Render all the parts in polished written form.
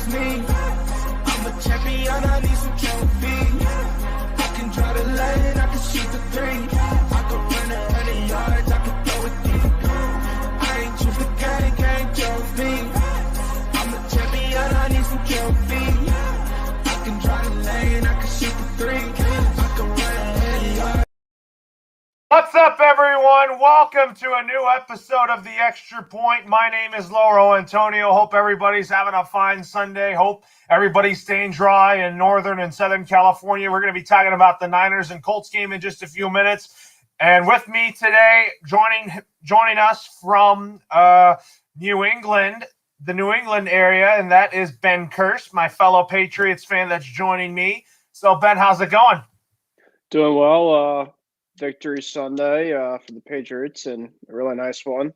chose me. I'm a champion, I need some trophies. I can draw the lane, I can shoot the three. I can run 100 yards, I can throw it deep. I ain't choose the game, can't chose me. I'm a champion, I need some trophies. I can draw the lane, I can shoot the three. I can run 100 yards. What's up, everyone? Welcome to a new episode of The Extra Point. My name is Lauro Antonio. Hope everybody's having a fine Sunday. Hope everybody's staying dry in Northern and Southern California. We're going to be talking about the Niners and Colts game in just a few minutes. And with me today, joining us from New England, the New England area, and that is Ben Kirst, my fellow Patriots fan that's joining me. So, Ben, how's it going? Doing well. Victory Sunday for the Patriots, and a really nice one.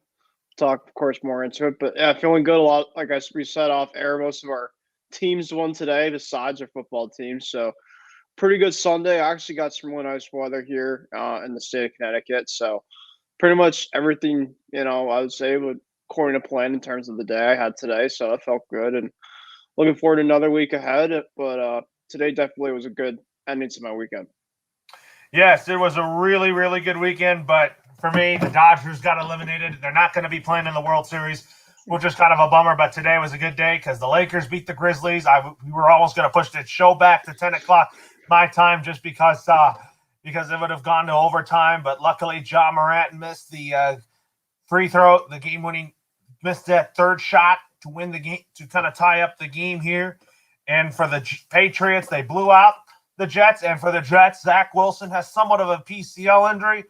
Talk, of course, more into it, but yeah, feeling good. A lot, like we said off air, most of our teams won today, besides our football team. So, pretty good Sunday. I actually got some really nice weather here in the state of Connecticut. So, pretty much everything, I would say, according to plan in terms of the day I had today. So, that felt good, and looking forward to another week ahead. But today definitely was a good ending to my weekend. Yes, it was a really, really good weekend, but for me, the Dodgers got eliminated. They're not going to be playing in the World Series, which is kind of a bummer, but today was a good day because the Lakers beat the Grizzlies. We were almost going to push the show back to 10 o'clock my time just because it would have gone to overtime, but luckily Ja Morant missed the free throw, the game-winning, missed that third shot to win the game, to kind of tie up the game here. And for the Patriots, they blew out the Jets, and for the Jets, Zach Wilson has somewhat of a PCL injury.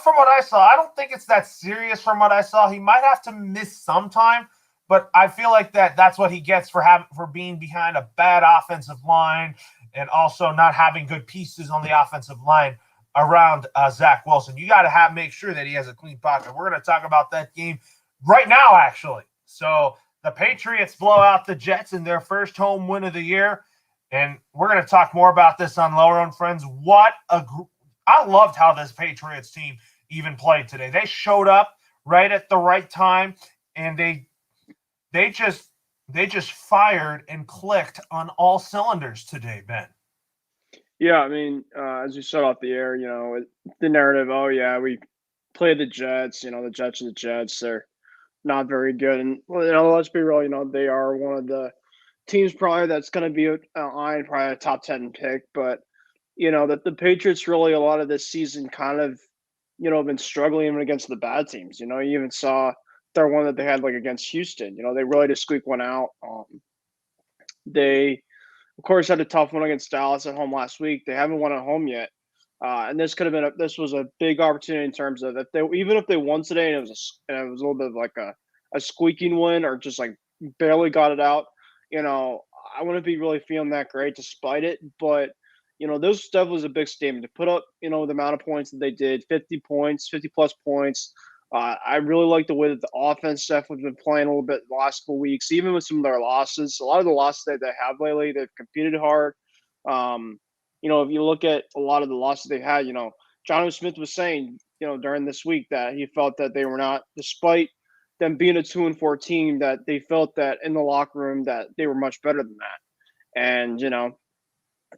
From what I saw, I don't think it's that serious. From what I saw, he might have to miss some time, but I feel like that's what he gets for being behind a bad offensive line and also not having good pieces on the offensive line around Zach Wilson. You got to make sure that he has a clean pocket. We're going to talk about that game right now, actually. So the Patriots blow out the Jets in their first home win of the year. And we're going to talk more about this on Lauro and Friends. I loved how this Patriots team even played today. They showed up right at the right time, and they just fired and clicked on all cylinders today, Ben. Yeah, I mean, as you said off the air, the narrative, oh, yeah, we played the Jets. The Jets are the Jets. They're not very good. And, let's be real, they are one of the teams probably that's going to be eyeing probably a top 10 pick, but that the Patriots really a lot of this season kind of been struggling even against the bad teams. You even saw their one that they had like against Houston. They really just squeak one out. They of course had a tough one against Dallas at home last week. They haven't won at home yet, and this could have been this was a big opportunity in terms of if they won today and it was a little bit of like a squeaking win or just like barely got it out. I wouldn't be really feeling that great despite it. But, those stuff was a big statement to put up, the amount of points that they did, 50 points, 50-plus points. I really like the way that the offense definitely been playing a little bit the last couple weeks, even with some of their losses. A lot of the losses that they have lately, they've competed hard. If you look at a lot of the losses they had, John Smith was saying, during this week that he felt that they were not, despite – them being a 2-4 team, that they felt that in the locker room that they were much better than that. And,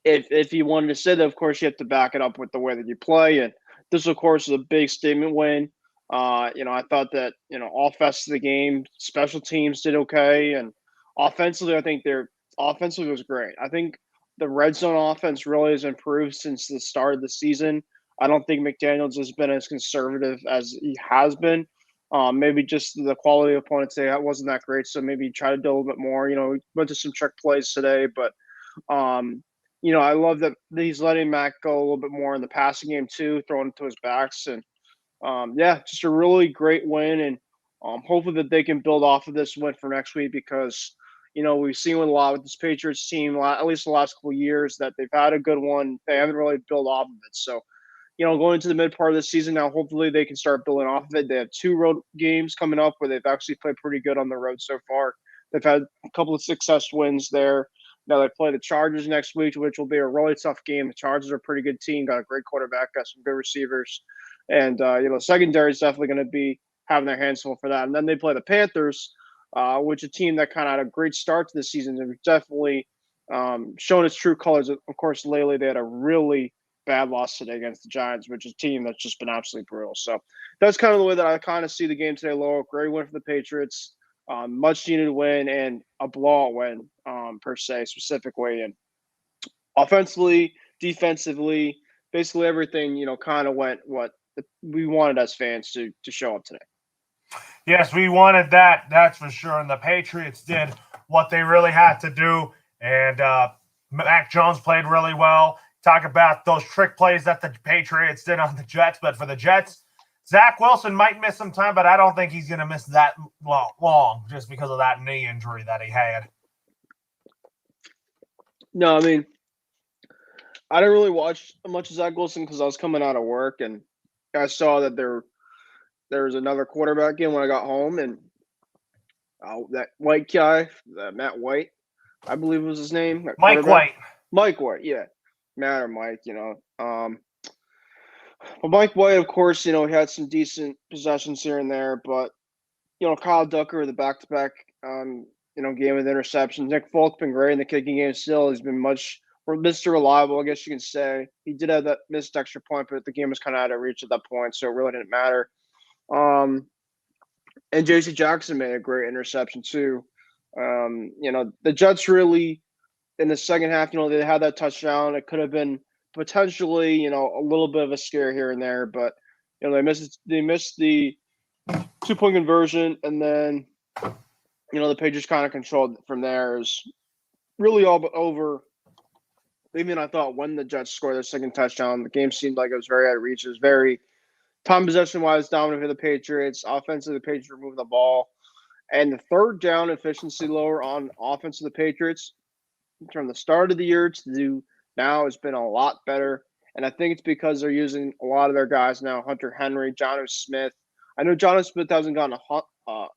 if you wanted to say that, of course, you have to back it up with the way that you play. And this, of course, is a big statement win. I thought that, all facets of the game, special teams did okay. And offensively, I think their offensively was great. I think the red zone offense really has improved since the start of the season. I don't think McDaniels has been as conservative as he has been. Maybe just the quality of opponents they wasn't that great, so maybe try to do a little bit more. We went to some trick plays today, but I love that he's letting Mac go a little bit more in the passing game too, throwing it to his backs, and just a really great win, and hopefully that they can build off of this win for next week because we've seen a lot with this Patriots team, at least the last couple of years, that they've had a good one, they haven't really built off of it, so. Going into the mid part of the season now, hopefully they can start building off of it. They have 2 road games coming up where they've actually played pretty good on the road so far. They've had a couple of success wins there. Now they play the Chargers next week, which will be a really tough game. The Chargers are a pretty good team, got a great quarterback, got some good receivers. And, secondary is definitely going to be having their hands full for that. And then they play the Panthers, which a team that kind of had a great start to the season and definitely shown its true colors. Of course, lately they had a really bad loss today against the Giants, which is a team that's just been absolutely brutal. So that's kind of the way that I kind of see the game today, Laurel. Great win for the Patriots. Much needed win and a blowout win, per se, specifically. And offensively, defensively, basically everything, kind of went what we wanted as fans to show up today. Yes, we wanted that. That's for sure. And the Patriots did what they really had to do. And Mac Jones played really well. Talk about those trick plays that the Patriots did on the Jets. But for the Jets, Zach Wilson might miss some time, but I don't think he's going to miss that long just because of that knee injury that he had. No, I mean, I didn't really watch much of Zach Wilson because I was coming out of work, and I saw that there was another quarterback in when I got home, and that white guy, Matt White, I believe was his name. Mike White. Mike White, yeah. Matt or Mike, But Mike White, of course, he had some decent possessions here and there, but, Kyle Ducker, the back-to-back, game with interceptions. Nick Folk's been great in the kicking game still. He's been Mr. Reliable, I guess you can say. He did have that missed extra point, but the game was kind of out of reach at that point, so it really didn't matter. And J.C. Jackson made a great interception too. The Jets really, in the second half, they had that touchdown. It could have been potentially, a little bit of a scare here and there, but they missed the 2-point conversion, and then the Patriots kind of controlled from there. It was really all but over. Even I thought when the Jets scored their second touchdown, the game seemed like it was very out of reach. It was very time possession wise dominant for the Patriots. Offensively, the Patriots were moving the ball, and the third down efficiency lower on offense of the Patriots from the start of the year to now has been a lot better. And I think it's because they're using a lot of their guys now. Hunter Henry, Jonnu Smith. I know Jonnu Smith hasn't gotten a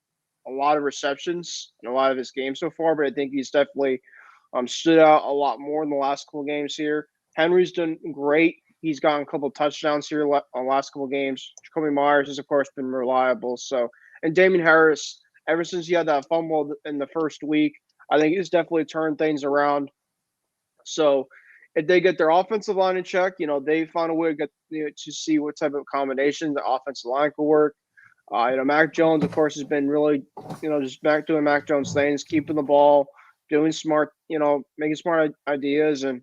lot of receptions in a lot of his games so far, but I think he's definitely stood out a lot more in the last couple games here. Henry's done great. He's gotten a couple touchdowns here on the last couple games. Jacoby Myers has, of course, been reliable. So, and Damien Harris, ever since he had that fumble in the first week, I think he's definitely turned things around. So, if they get their offensive line in check, they find a way to get to see what type of combination the offensive line could work. Mac Jones, of course, has been really, just back doing Mac Jones things, keeping the ball, doing smart, making smart ideas. And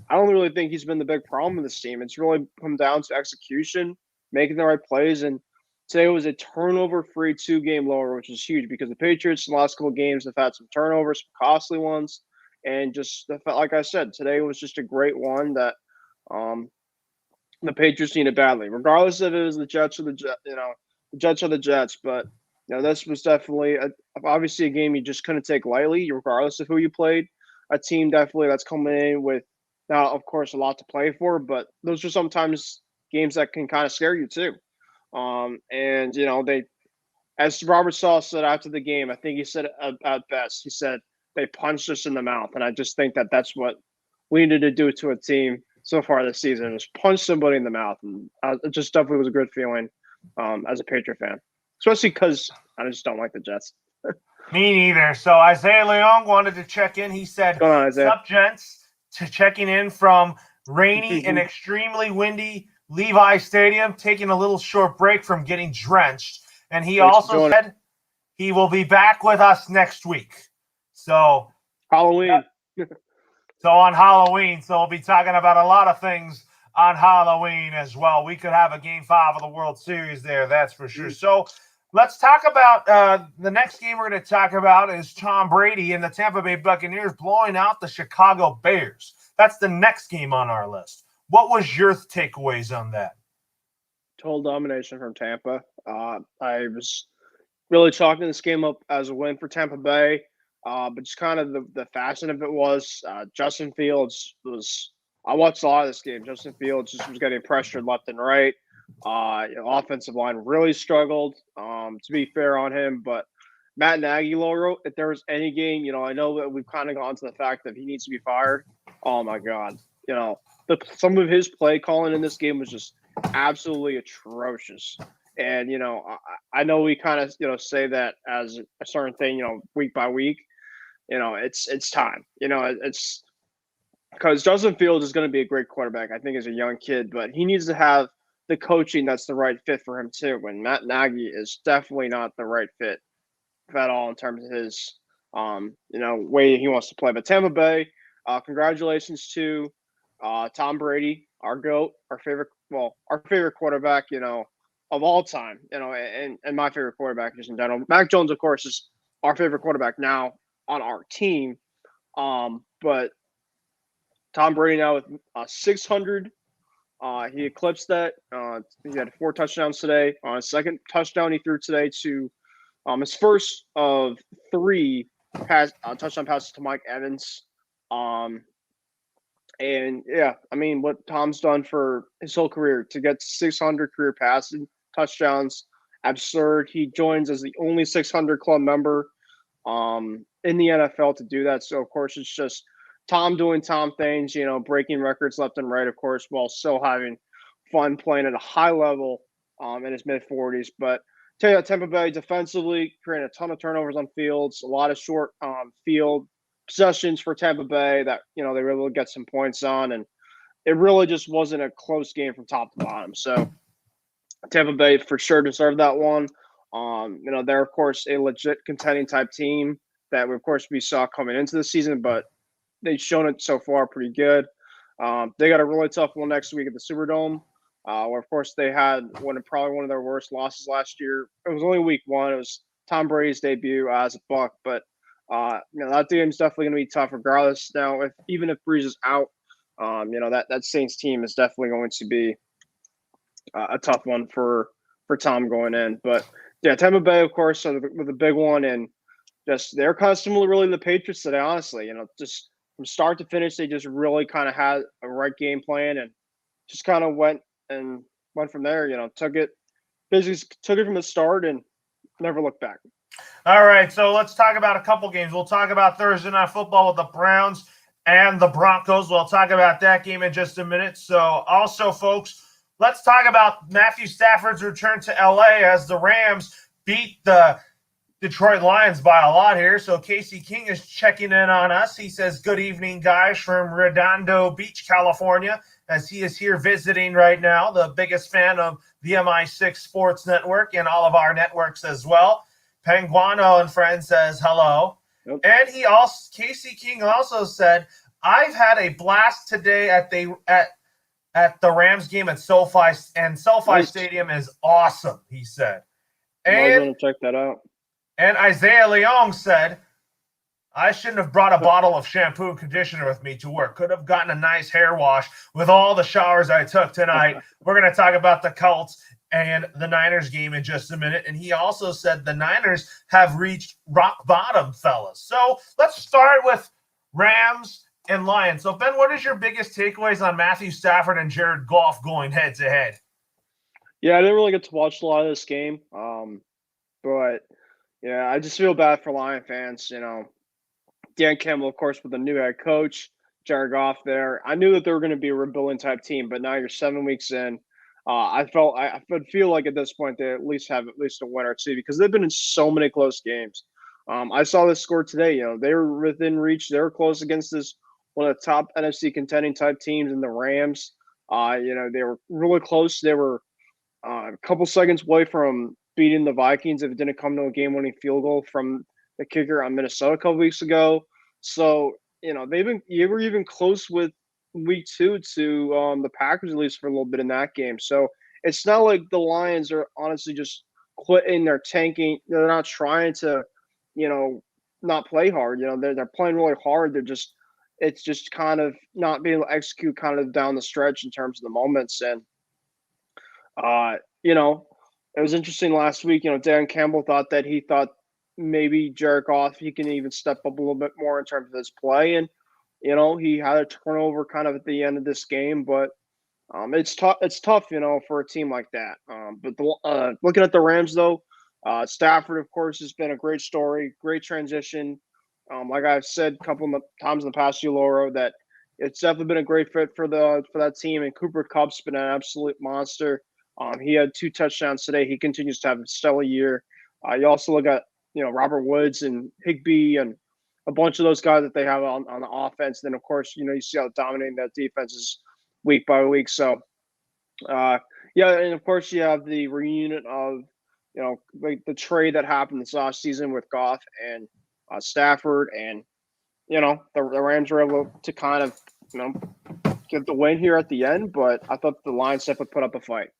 I don't really think he's been the big problem with this team. It's really come down to execution, making the right plays. And today was a turnover-free 2-game lower, which is huge because the Patriots in the last couple of games have had some turnovers, some costly ones. And just, like I said, today was just a great one that the Patriots needed badly, regardless if it was the Jets or the Jets or the Jets. But this was definitely obviously a game you just couldn't take lightly, regardless of who you played. A team definitely that's coming in with now, of course, a lot to play for, but those are sometimes games that can kind of scare you too. And they, as Robert Saleh said after the game, I think he said it at best. He said they punched us in the mouth, and I just think that that's what we needed to do to a team so far this season, is punch somebody in the mouth, and it just definitely was a good feeling as a Patriot fan, especially because I just don't like the Jets. Me neither. So Isaiah Leong wanted to check in. He said, "Sup, gents?" To checking in from rainy and extremely windy Levi Stadium, taking a little short break from getting drenched. And he also said he will be back with us next week. So Halloween. So on Halloween. So we'll be talking about a lot of things on Halloween as well. We could have a Game 5 of the World Series there, that's for sure. So let's talk about the next game we're going to talk about is Tom Brady and the Tampa Bay Buccaneers blowing out the Chicago Bears. That's the next game on our list. What was your takeaways on that? Total domination from Tampa. I was really chalking this game up as a win for Tampa Bay, but just kind of the fashion of it was Justin Fields was – I watched a lot of this game. Justin Fields just was getting pressured left and right. Offensive line really struggled, to be fair on him. But Matt Nagy, if there was any game, I know that we've kind of gone to the fact that he needs to be fired. Oh, my God. Some of his play calling in this game was just absolutely atrocious. And I know we kind of say that as a certain thing, week by week. It's time. It's because Justin Fields is going to be a great quarterback. I think as a young kid, but he needs to have the coaching that's the right fit for him too. And Matt Nagy is definitely not the right fit at all in terms of his way he wants to play. But Tampa Bay, congratulations to Tom Brady, our GOAT, our favorite quarterback, of all time, and my favorite quarterback just in general. Mac Jones, of course, is our favorite quarterback now on our team. But Tom Brady now with 600. He eclipsed that. He had 4 touchdowns today. On his second touchdown he threw today to his first of 3 touchdown passes to Mike Evans. And yeah, I mean, what Tom's done for his whole career to get 600 career passing touchdowns, absurd. He joins as the only 600 club member in the NFL to do that. So of course it's just Tom doing Tom things, breaking records left and right, of course, while still having fun playing at a high level in his mid 40s. But tell you, Tampa Bay defensively creating a ton of turnovers on fields, a lot of short field possessions for Tampa Bay that they were able to get some points on, and it really just wasn't a close game from top to bottom. So Tampa Bay for sure deserved that one. They're of course a legit contending type team that of course we saw coming into the season, but they've shown it so far pretty good. They got a really tough one next week at the Superdome, where of course they had probably one of their worst losses last year. It was only week 1. It was Tom Brady's debut as a Buck, but that game's definitely going to be tough regardless. Now, even if Breeze is out, that Saints team is definitely going to be a tough one for Tom going in. But yeah, Tampa Bay, of course, with a big one, and just they're kind of similar really to the Patriots today, honestly. Just from start to finish, they just really kind of had a right game plan and just kind of went from there. Took it from the start and never looked back. All right, so let's talk about a couple games. We'll talk about Thursday Night Football with the Browns and the Broncos. We'll talk about that game in just a minute. So also, folks, let's talk about Matthew Stafford's return to LA as the Rams beat the Detroit Lions by a lot here. So Casey King is checking in on us. He says, good evening, guys, from Redondo Beach, California, as he is here visiting right now, the biggest fan of the MI6 Sports Network and all of our networks as well. Penguano and friends says hello. Yep. And Casey King also said, I've had a blast today at the Rams game at SoFi, and SoFi Stadium is awesome, he said. And I'm going to check that out. And Isaiah Leong said, I shouldn't have brought a bottle of shampoo and conditioner with me to work. Could have gotten a nice hair wash with all the showers I took tonight. We're going to talk about the Colts and the Niners game in just a minute. And he also said the Niners have reached rock bottom, fellas. So let's start with Rams and Lions. So, Ben, what is your biggest takeaways on Matthew Stafford and Jared Goff going head-to-head? Yeah, I didn't really get to watch a lot of this game. But, yeah, I just feel bad for Lion fans. Dan Campbell, of course, with the new head coach, Jared Goff there. I knew that they were going to be a rebuilding-type team, but now you're 7 weeks in. I would feel like at this point they at least have a win or two because they've been in so many close games. I saw this score today. They were within reach. They were close against one of the top NFC contending type teams in the Rams. They were really close. They were a couple seconds away from beating the Vikings if it didn't come to a game-winning field goal from the kicker on Minnesota a couple weeks ago. So they were even close with week 2 to the Packers, at least for a little bit in that game. So it's not like the Lions are honestly just quitting, they're tanking, they're not trying to, not play hard. They're playing really hard. It's just kind of not being able to execute kind of down the stretch in terms of the moments. And it was interesting last week, Dan Campbell thought maybe Jared Goff, he can even step up a little bit more in terms of his play. And he had a turnover kind of at the end of this game, but it's tough. It's tough, for a team like that. But looking at the Rams, though, Stafford, of course, has been a great story, great transition. Like I've said a couple of times in the past, Lauro, that it's definitely been a great fit for that team. And Cooper Kupp's been an absolute monster. He had 2 touchdowns today. He continues to have a stellar year. You also look at Robert Woods and Higbee and a bunch of those guys that they have on the offense. Then of course you see how dominating that defense is week by week. So yeah, and of course you have the reunion of like the trade that happened this last season with Goff and Stafford, and the Rams were able to kind of get the win here at the end. But I thought the Lions definitely put up a fight.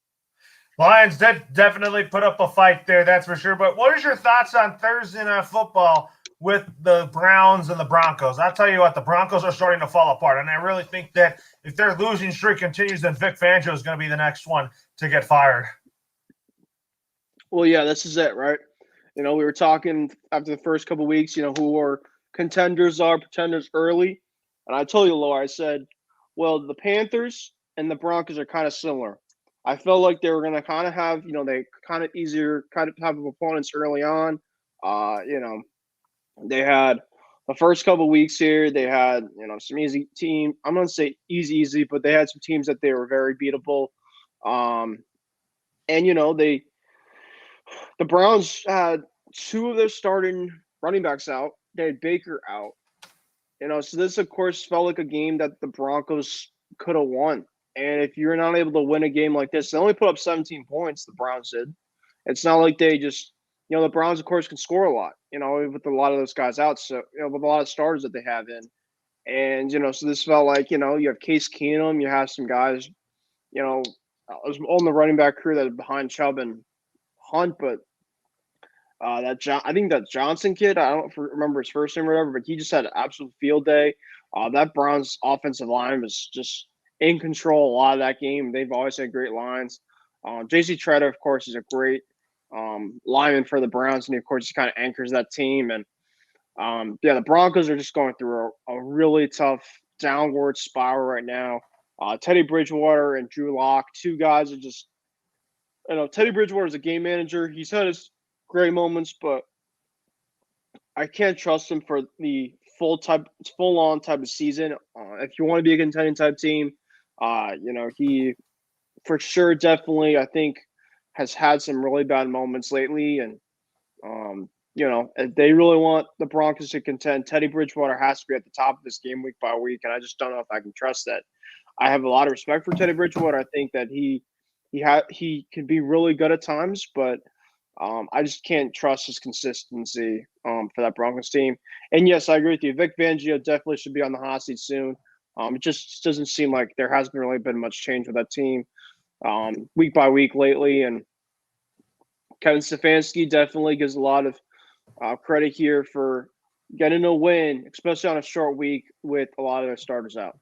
Lions did definitely put up a fight there, that's for sure. But what is your thoughts on Thursday Night Football with the Browns and the Broncos? I'll tell you what, the Broncos are starting to fall apart. And I really think that if their losing streak continues, then Vic Fangio is going to be the next one to get fired. Well, yeah, this is it, right? We were talking after the first couple of weeks, who are pretenders early. And I told you, Laura, I said, well, the Panthers and the Broncos are kind of similar. I felt like they were going to kind of have, they kind of easier kind of type of opponents early on. They had the first couple of weeks here, they had, some easy team. I'm going to say easy, but they had some teams that they were very beatable. And, the Browns had 2 of their starting running backs out. They had Baker out. So this, of course, felt like a game that the Broncos could have won. And if you're not able to win a game like this, they only put up 17 points, the Browns did. It's not like they just, the Browns, of course, can score a lot, with a lot of those guys out. So, with a lot of starters that they have in. And, so this felt like, you have Case Keenum, you have some guys, on the running back crew that is behind Chubb and Hunt, but I think that Johnson kid, I don't remember his first name or whatever, but he just had an absolute field day. That Browns offensive line was just in control a lot of that game. They've always had great lines. J.C. Treader, of course, is a great lineman for the Browns, and of course, he kind of anchors that team. And the Broncos are just going through a really tough downward spiral right now. Teddy Bridgewater and Drew Lock, 2 guys are just, Teddy Bridgewater is a game manager. He's had his great moments, but I can't trust him for the full-on type of season. If you want to be a contending type team, he for sure definitely, I think, has had some really bad moments lately. And, if they really want the Broncos to contend, Teddy Bridgewater has to be at the top of this game week by week. And I just don't know if I can trust that. I have a lot of respect for Teddy Bridgewater. I think that he can be really good at times, but I just can't trust his consistency for that Broncos team. And yes, I agree with you. Vic Fangio definitely should be on the hot seat soon. It just doesn't seem like there hasn't really been much change with that team week by week lately. And Kevin Stefanski definitely gives a lot of credit here for getting a win, especially on a short week with a lot of their starters out.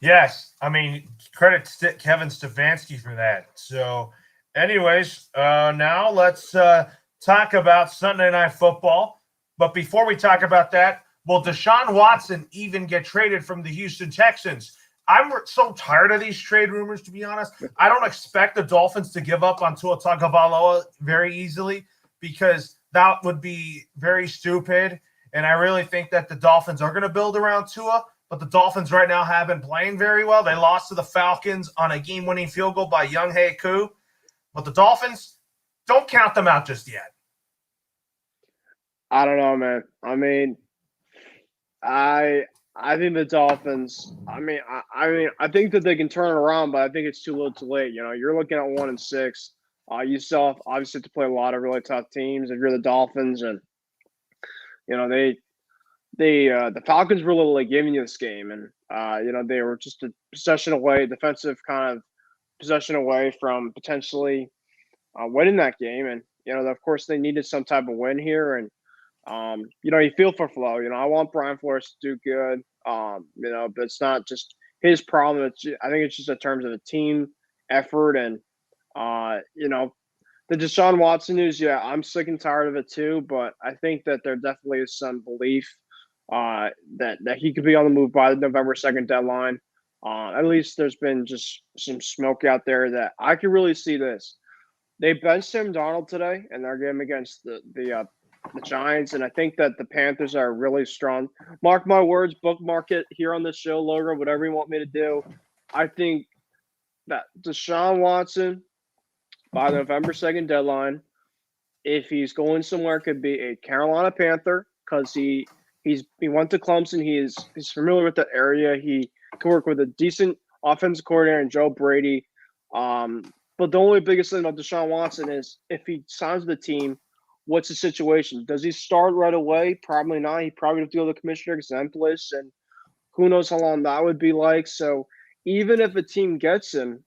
Yes, I mean, credit to Kevin Stefanski for that. So, anyways, now let's talk about Sunday Night Football. But before we talk about that, will Deshaun Watson even get traded from the Houston Texans? I'm so tired of these trade rumors, to be honest. I don't expect the Dolphins to give up on Tua Tagovailoa very easily because that would be very stupid. And I really think that the Dolphins are going to build around Tua. But the Dolphins right now have been playing very well. They lost to the Falcons on a game-winning field goal by Younghoe Koo. But the Dolphins, don't count them out just yet. I don't know, man. I mean, I think the Dolphins. I think that they can turn it around, but I think it's too little, too late. You're looking at 1-6. You still have, obviously have to play a lot of really tough teams if you're the Dolphins, and the Falcons were literally giving you this game, and they were just a possession away, defensive kind of possession away from potentially winning that game. And of course, they needed some type of win here, and you feel for Flo. I want Brian Flores to do good. But it's not just his problem. I think it's just in terms of a team effort, and the Deshaun Watson news. Yeah, I'm sick and tired of it too. But I think that there definitely is some belief that he could be on the move by the November 2nd deadline. At least there's been just some smoke out there that I can really see this. They benched Sam Darnold today in their game against the Giants, and I think that the Panthers are really strong. Mark my words, bookmark it here on this show, Logan, whatever you want me to do. I think that Deshaun Watson by the November 2nd deadline. If he's going somewhere, it could be a Carolina Panther because he went to Clemson. He's familiar with the area. He can work with a decent offensive coordinator in Joe Brady. But the only biggest thing about Deshaun Watson is if he signs with the team, what's the situation? Does he start right away? Probably not. He probably have to go to the commissioner exempt list, and who knows how long that would be like. So even if a team gets him,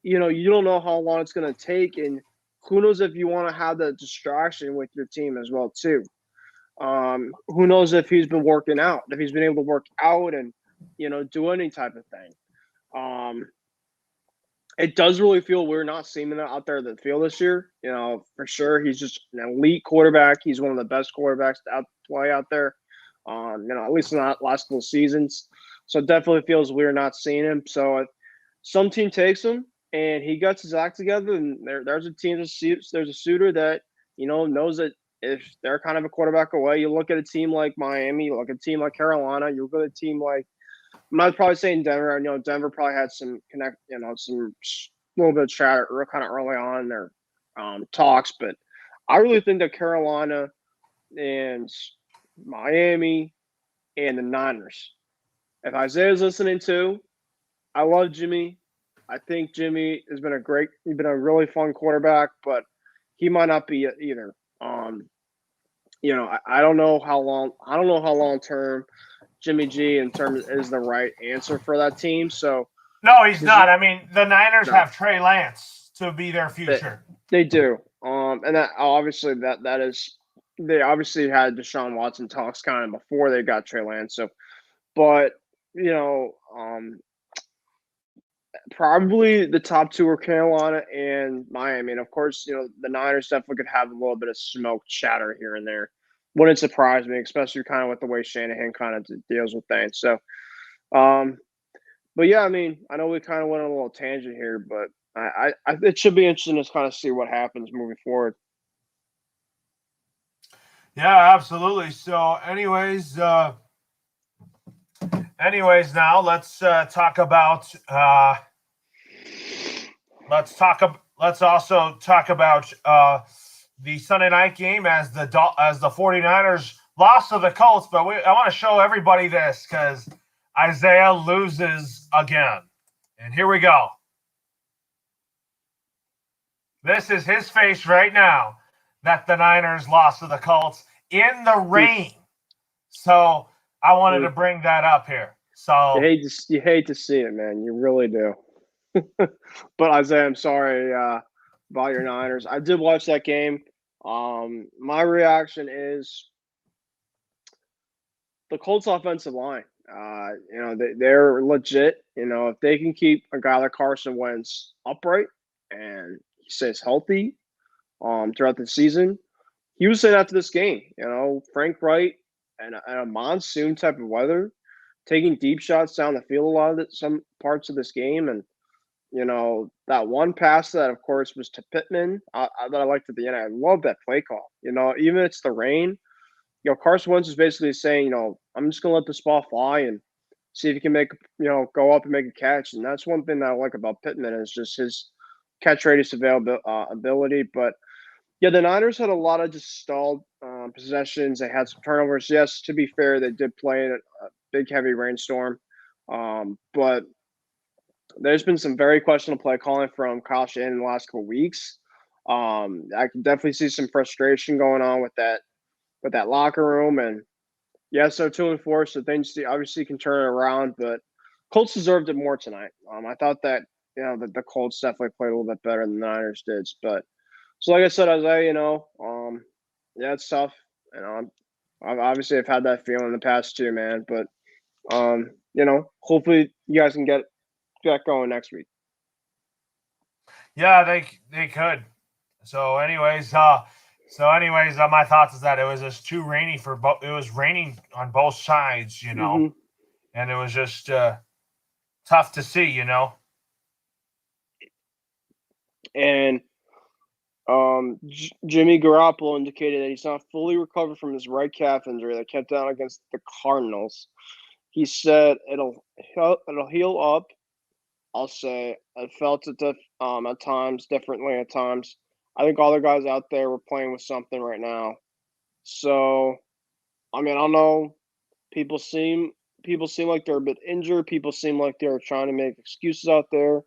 you don't know how long it's going to take, and who knows if you want to have that distraction with your team as well too. Who knows if he's been working out, if he's been able to work out and do any type of thing. It does really feel we're not seeing it out there in the field this year. For sure, he's just an elite quarterback. He's one of the best quarterbacks to play out there. At least in the last couple seasons. So it definitely feels we're not seeing him. So if some team takes him and he gets his act together, and there's a team, there's a suitor that knows that if they're kind of a quarterback away, you look at a team like Miami, you look at a team like Carolina, you look at a team like I'm not probably saying Denver. Denver probably had some some little bit of chatter kind of early on in their talks, but I really think that Carolina and Miami and the Niners. If Isaiah's listening too, I love Jimmy. I think Jimmy has been he's been a really fun quarterback, but he might not be either. I don't know how long term Jimmy G in terms is the right answer for that team. So no, he's not. I mean, the Niners have Trey Lance to be their future. They do. And that obviously that is they obviously had Deshaun Watson talks kind of before they got Trey Lance. So, but probably the top two are Carolina and Miami. And of course, the Niners definitely could have a little bit of smoke chatter here and there. Wouldn't surprise me, especially kind of with the way Shanahan kind of deals with things. So, but yeah, I mean, I know we kind of went on a little tangent here, but I it should be interesting to kind of see what happens moving forward. Yeah, absolutely. So, anyways, now let's talk about. Let's also talk about the Sunday night game as the 49ers lost to the Colts. But I want to show everybody this because Isaiah loses again, and here we go. This is his face right now that the Niners lost to the Colts in the rain. So I wanted to bring that up here. So you hate to see it, man. You really do. But Isaiah, I'm sorry about your Niners. I did watch that game. My reaction is the Colts offensive line. They're legit. If they can keep a guy like Carson Wentz upright and he stays healthy throughout the season. He was saying after this game, Frank Wright and a monsoon type of weather, taking deep shots down the field a lot of some parts of this game. And, that one pass that, of course, was to Pittman that I liked at the end. I love that play call. Even if it's the rain, Carson Wentz is basically saying, I'm just going to let this ball fly and see if he can make, go up and make a catch. And that's one thing that I like about Pittman is just his catch radius ability. But, yeah, the Niners had a lot of just stalled possessions. They had some turnovers. Yes, to be fair, they did play in a big, heavy rainstorm. But there's been some very questionable play calling from Kyle Shanahan in the last couple of weeks. I can definitely see some frustration going on with that locker room. And, yeah, so 2-4, so things obviously can turn it around. But Colts deserved it more tonight. I thought that, the Colts definitely played a little bit better than the Niners did. But so, like I said, Isaiah, yeah, it's tough. I've had that feeling in the past too, man. But, hopefully you guys can get going next week. Yeah, they could. So, anyways, my thoughts is that it was just too rainy for both. It was raining on both sides, Mm-hmm. and it was just tough to see, And Jimmy Garoppolo indicated that he's not fully recovered from his right calf injury that kept down against the Cardinals. He said it'll heal up I'll say I felt it at times, differently at times. I think all the guys out there were playing with something right now. So, I mean, I don't know. People seem people seem like they're a bit injured. People seem like they're trying to make excuses out there.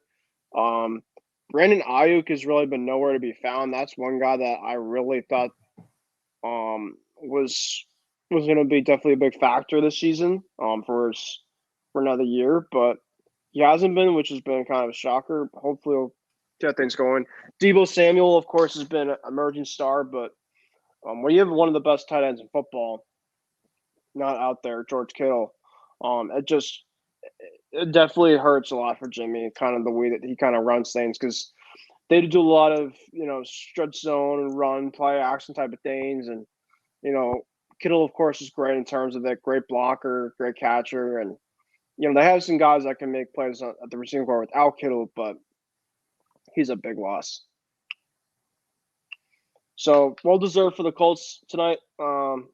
Um, Brandon Ayuk has really been nowhere to be found. That's one guy that I really thought was going to be definitely a big factor this season for another year, but he hasn't been, which has been kind of a shocker. Hopefully, he'll get things going. Debo Samuel, of course, has been an emerging star, but when you have one of the best tight ends in football not out there, George Kittle, it definitely hurts a lot for Jimmy. Kind of the way that he kind of runs things because they do a lot of stretch zone and run play action type of things, and Kittle, of course, is great in terms of that great blocker, great catcher, and they have some guys that can make plays at the receiving corps without Kittle, but he's a big loss. So well deserved for the Colts tonight, and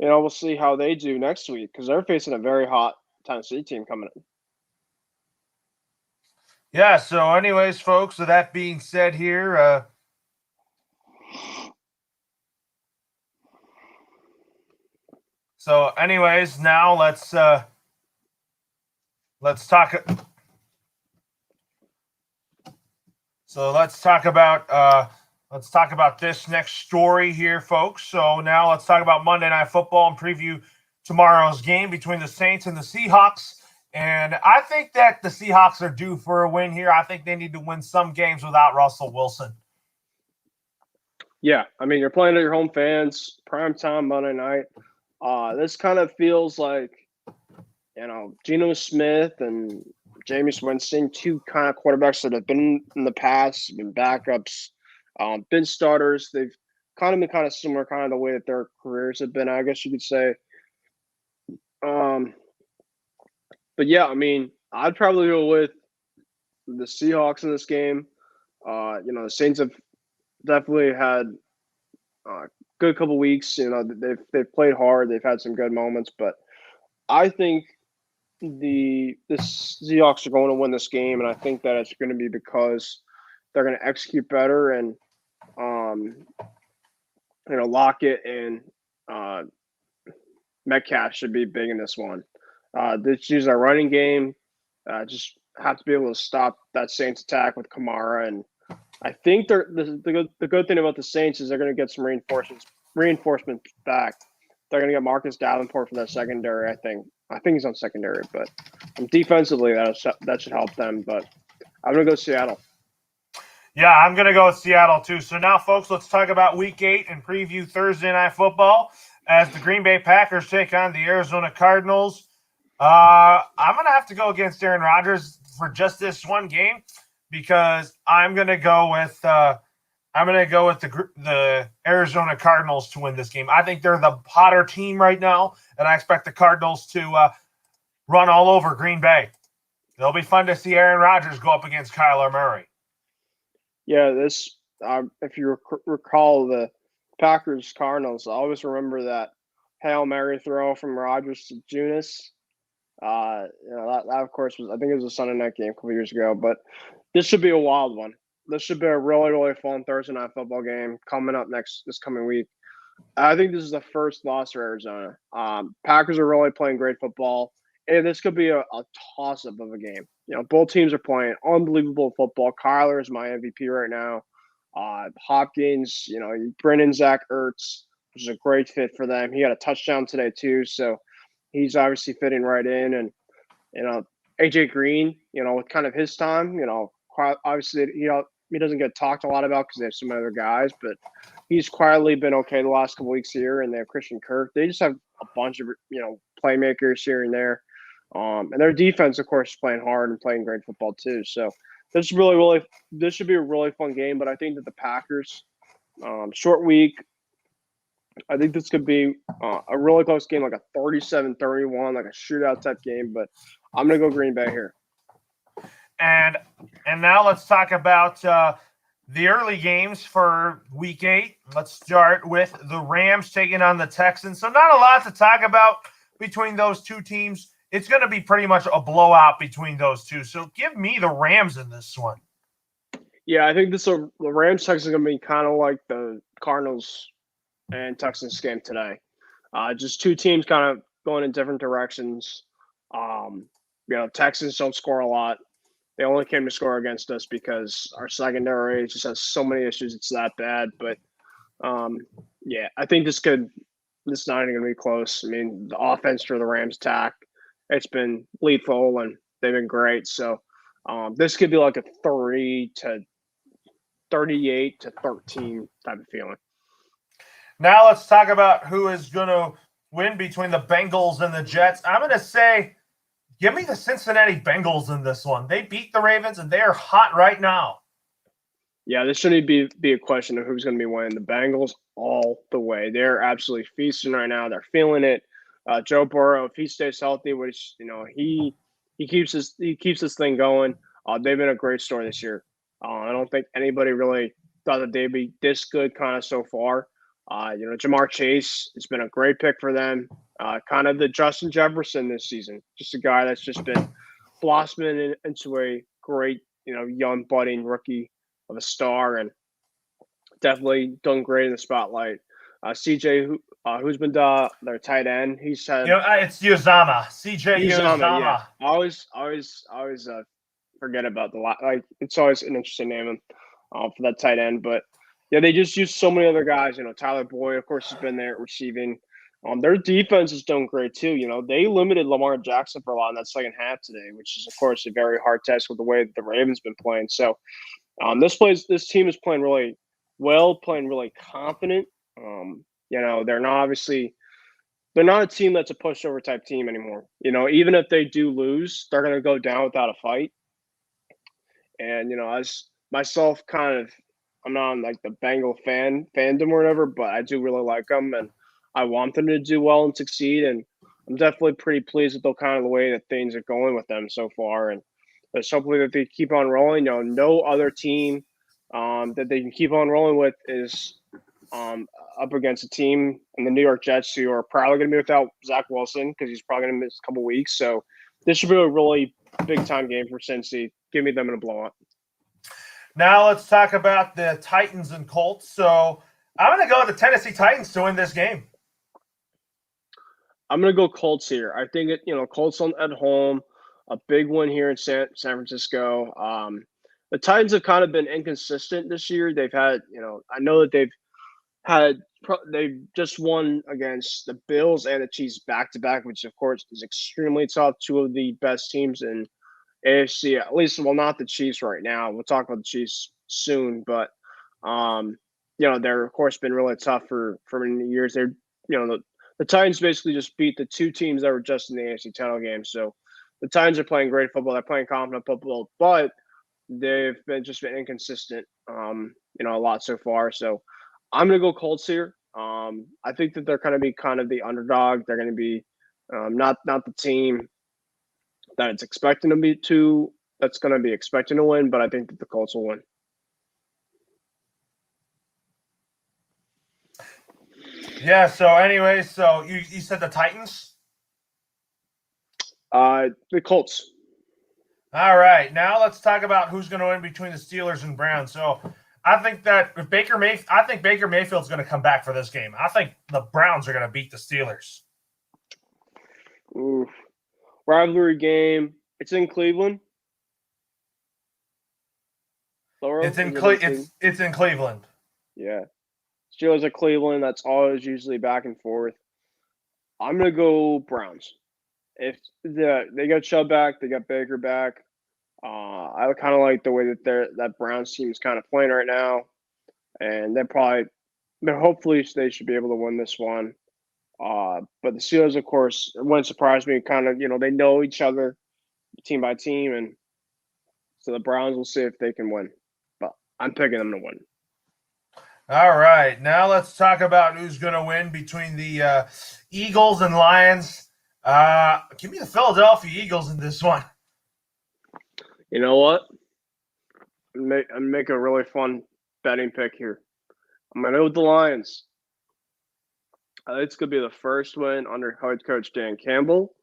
we'll see how they do next week because they're facing a very hot Tennessee team coming in. Yeah. So, anyways, folks, with that being said, here. So, anyways, now let's talk. So let's talk about this next story here, folks. So now let's talk about Monday Night Football and preview tomorrow's game between the Saints and the Seahawks. And I think that the Seahawks are due for a win here. I think they need to win some games without Russell Wilson. Yeah, I mean, you're playing to your home fans, primetime Monday night. This kind of feels like, Geno Smith and Jameis Winston, two kind of quarterbacks that have been in the past, been backups, been starters. They've kind of been similar, kind of the way that their careers have been, I guess you could say. But yeah, I mean, I'd probably go with the Seahawks in this game. The Saints have definitely had a good couple weeks. They've played hard. They've had some good moments, but I think the Seahawks are going to win this game, and I think that it's going to be because they're going to execute better, and Lockett and Metcalf should be big in this one. This is our running game. Just have to be able to stop that Saints attack with Kamara, and I think the good thing about the Saints is they're going to get some reinforcements back. They're going to get Marcus Davenport for their secondary. I think he's on secondary, but defensively that should help them. But I'm going to go Seattle. Yeah, I'm going to go with Seattle too. So now, folks, let's talk about Week 8 and preview Thursday Night Football as the Green Bay Packers take on the Arizona Cardinals. I'm going to have to go against Aaron Rodgers for just this one game because I'm going to go with the Arizona Cardinals to win this game. I think they're the hotter team right now, and I expect the Cardinals to run all over Green Bay. It'll be fun to see Aaron Rodgers go up against Kyler Murray. Yeah, if you recall the Packers Cardinals, I always remember that Hail Mary throw from Rodgers to Junis. That of course I think it was a Sunday night game a couple years ago, but this should be a wild one. This should be a really, really fun Thursday night football game coming up this coming week. I think this is the first loss for Arizona. Packers are really playing great football, and this could be a toss-up of a game. Both teams are playing unbelievable football. Kyler is my MVP right now. Hopkins, you bring in Zach Ertz, which is a great fit for them. He had a touchdown today too, so he's obviously fitting right in. And AJ Green, with kind of his time, obviously he doesn't get talked a lot about because they have some other guys, but he's quietly been okay the last couple weeks here. And they have Christian Kirk. They just have a bunch of playmakers here and there, and their defense, of course, is playing hard and playing great football too. So this should be a really fun game. But I think that the Packers, short week, I think this could be a really close game, like a 37-31, like a shootout type game. But I'm gonna go Green Bay here. And now let's talk about the early games for Week 8. Let's start with the Rams taking on the Texans. So not a lot to talk about between those two teams. it's going to be pretty much a blowout between those two. So give me the Rams in this one. Yeah, I think the Rams Texans is going to be kind of like the Cardinals and Texans game today. Just two teams kind of going in different directions. Texans don't score a lot. They only came to score against us because our secondary just has so many issues. It's that bad. But I think this is not even going to be close. I mean, the offense for the Rams attack, it's been lethal and they've been great. So this could be like a 38 to 13 type of feeling. Now let's talk about who is going to win between the Bengals and the Jets. I'm going to say, give me the Cincinnati Bengals in this one. They beat the Ravens, and they are hot right now. Yeah, this shouldn't be a question of who's going to be winning. The Bengals all the way. They're absolutely feasting right now. They're feeling it. Joe Burrow, if he stays healthy, which he keeps this thing going. They've been a great story this year. I don't think anybody really thought that they'd be this good kind of so far. Jamar Chase has been a great pick for them. Kind of the Justin Jefferson this season. Just a guy that's just been blossoming into a great, young budding rookie of a star, and definitely done great in the spotlight. CJ, who's been their tight end, he's had. It's Uzama. CJ Uzama. Yeah. I always forget about it's always an interesting name for that tight end, but yeah, they just use so many other guys. Tyler Boyd, of course, has been there at receiving. Their defense is doing great too. They limited Lamar Jackson for a lot in that second half today, which is of course a very hard test with the way that the Ravens been playing. So this team is playing really well, playing really confident. They're not a team that's a pushover type team anymore. Even if they do lose, they're going to go down without a fight. And as myself, I'm not on like the Bengal fandom or whatever, but I do really like them, and I want them to do well and succeed. And I'm definitely pretty pleased with the way that things are going with them so far. And there's hopefully that they keep on rolling. No other team that they can keep on rolling with is up against a team in the New York Jets who are probably going to be without Zach Wilson because he's probably going to miss a couple weeks. So this should be a really big time game for Cincy. Give me them in a blowout. Now let's talk about the Titans and Colts. So I'm going to go with the Tennessee Titans to win this game. I'm going to go Colts here. I think Colts at home, a big win here in San Francisco. The Titans have kind of been inconsistent this year. They've had, I know that they've just won against the Bills and the Chiefs back to back, which of course is extremely tough. Two of the best teams in AFC, at least, well, not the Chiefs right now. We'll talk about the Chiefs soon, but they're of course been really tough for many years. They're the Titans basically just beat the two teams that were just in the AFC title game. So the Titans are playing great football. They're playing confident football, but they've been inconsistent, a lot so far. So I'm going to go Colts here. I think that they're going to be kind of the underdog. They're going to be not the team that it's expecting to be that's going to be expecting to win, but I think that the Colts will win. Yeah. So anyway, so you said the Titans? The Colts. All right. Now let's talk about who's going to win between the Steelers and Browns. So I think that Baker Mayfield's going to come back for this game. I think the Browns are going to beat the Steelers. Oof. Rivalry game. It's in Cleveland. Laura, it's in Cleveland. Yeah. Steelers at Cleveland. That's always usually back and forth. I'm going to go Browns. If they got Chubb back, they got Baker back. I kind of like the way that that Browns team is kind of playing right now, and hopefully they should be able to win this one. But the Steelers, of course, it wouldn't surprise me. Kind of, they know each other, team by team, and so the Browns will see if they can win. But I'm picking them to win. All right, now let's talk about who's going to win between the Eagles and Lions. Give me the Philadelphia Eagles in this one. You know what? I'm make a really fun betting pick here. I'm going to go with the Lions. It's going to be the first win under head coach Dan Campbell.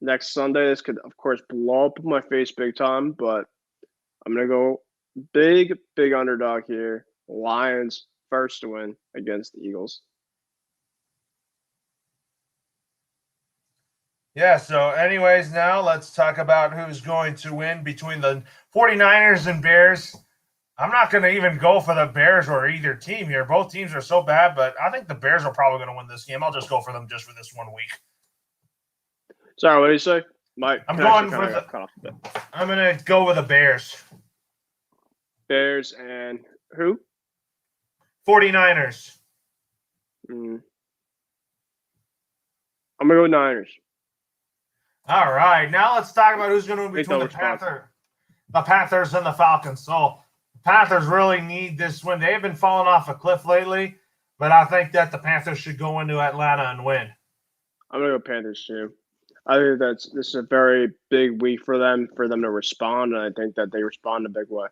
next Sunday. This could, of course, blow up in my face big time, but I'm gonna go big underdog here. Lions first to win against the Eagles. Yeah, so anyways, now let's talk about who's going to win between the 49ers and Bears. I'm not going to even go for the Bears or either team here. Both teams are so bad, but I think the Bears are probably going to win this game. I'll just go for them just for this 1 week. Sorry, what did you say? I'm going for the. I'm going to go with the Bears. Bears and who? 49ers. I'm going to go with Niners. All right, now let's talk about who's going to win between the Panthers and the Falcons. So the Panthers really need this win. They have been falling off a cliff lately, but I think that the Panthers should go into Atlanta and win. I'm going to go Panthers too. I think this is a very big week for them to respond, and I think that they respond in a big way.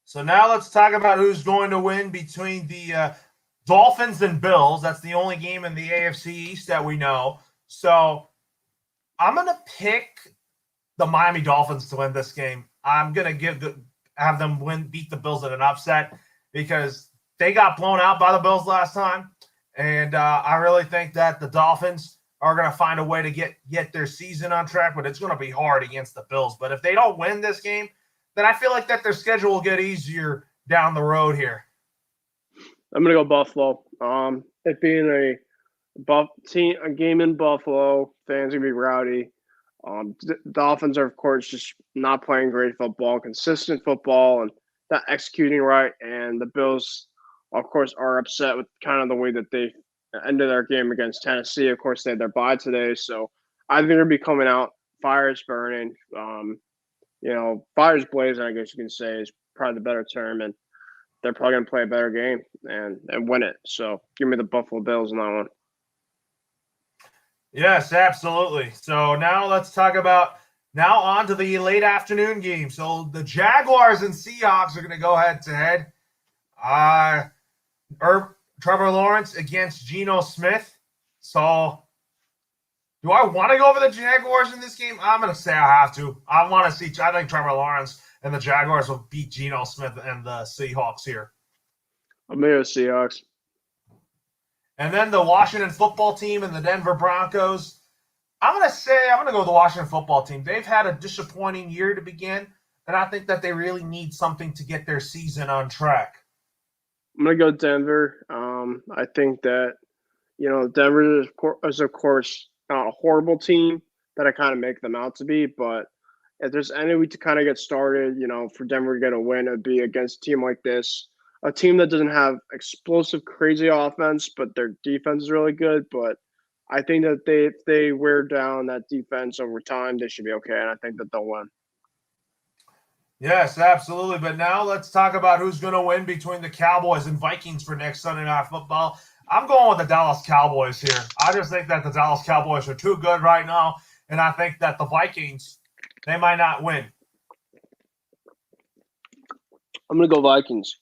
So now let's talk about who's going to win between the Dolphins and Bills. That's the only game in the AFC East that we know. So I'm going to pick the Miami Dolphins to win this game. I'm going to have them beat the Bills in an upset because they got blown out by the Bills last time. And I really think that the Dolphins are going to find a way to get their season on track, but it's going to be hard against the Bills. But if they don't win this game, then I feel like that their schedule will get easier down the road here. I'm going to go Buffalo. It being a game in Buffalo, fans going to be rowdy. The Dolphins are, of course, just not playing great football, consistent football, and not executing right. And the Bills, of course, are upset with kind of the way that they ended their game against Tennessee. Of course, they had their bye today. So I think they're going to be coming out, fires burning, fires blazing, I guess you can say, is probably the better term. And they're probably going to play a better game and win it. So give me the Buffalo Bills in that one. Yes, absolutely. So now let's talk about on to the late afternoon game. So the Jaguars and Seahawks are going to go head to head. Trevor Lawrence against Geno Smith. So do I want to go for the Jaguars in this game? I'm going to say I have to. I think Trevor Lawrence and the Jaguars will beat Geno Smith and the Seahawks here. I'm going to go Seahawks. And then the Washington football team and the Denver Broncos. I'm going to go with the Washington football team. They've had a disappointing year to begin, and I think that they really need something to get their season on track. I'm going to go Denver. I think that, Denver is, of course, not a horrible team that I kind of make them out to be, but if there's any way to kind of get started, for Denver to get a win, it would be against a team like this. A team that doesn't have explosive, crazy offense, but their defense is really good. But I think that if they wear down that defense over time, they should be okay, and I think that they'll win. Yes, absolutely. But now let's talk about who's going to win between the Cowboys and Vikings for next Sunday Night Football. I'm going with the Dallas Cowboys here. I just think that the Dallas Cowboys are too good right now, and I think that the Vikings, they might not win. I'm going to go Vikings.